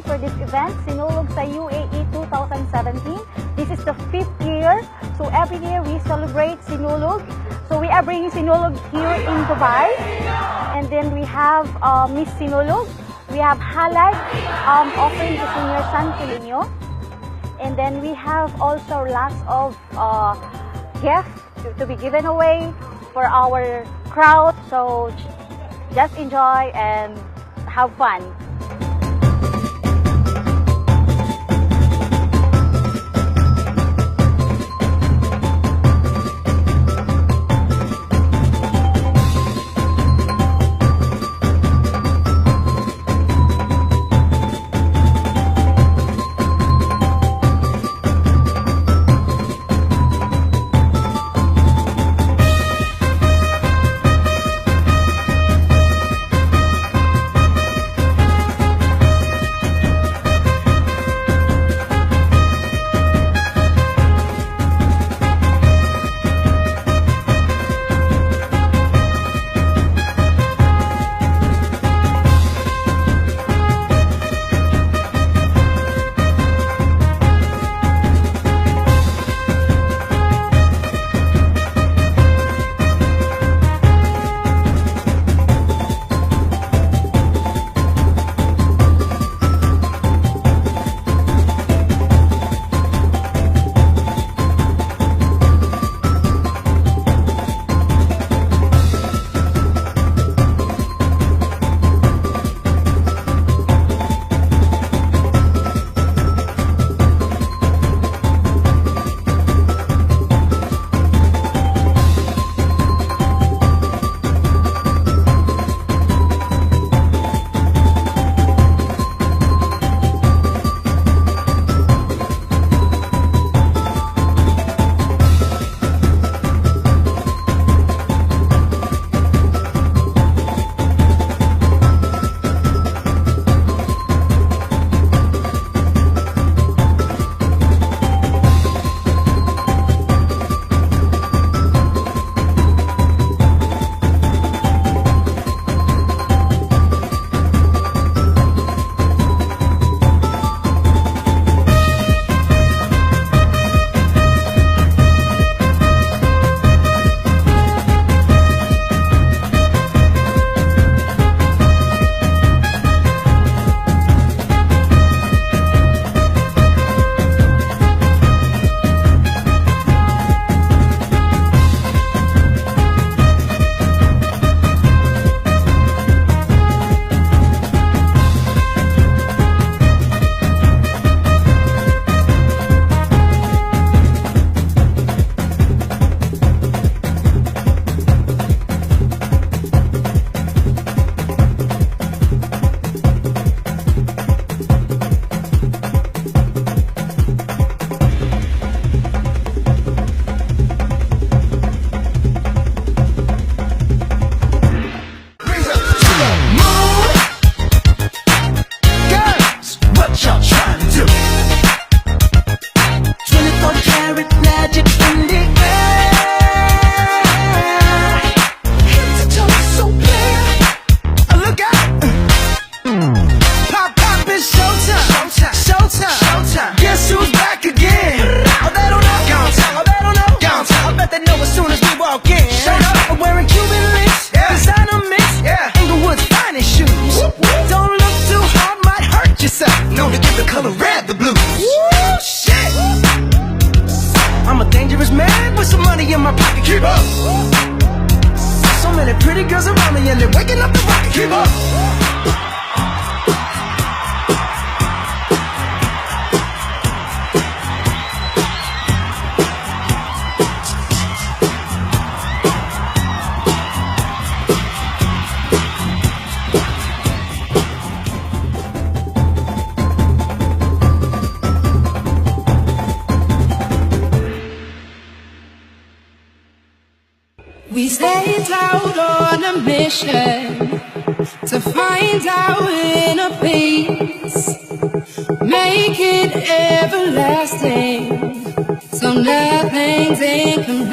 For this event, Sinulog Sa Uae 2017. This is the 5th year, so every year we celebrate Sinulog. So we are bringing Sinulog here in Dubai, and then we have Miss Sinulog. We have halal offering to Senior San Pilinyo, and then we have also lots of gifts to be given away for our crowd. So just enjoy and have fun. Pretty girls around me and they're waking up the rocket. Keep up. We stayed out on a mission to find our inner peace, make it everlasting, so nothing's incomplete.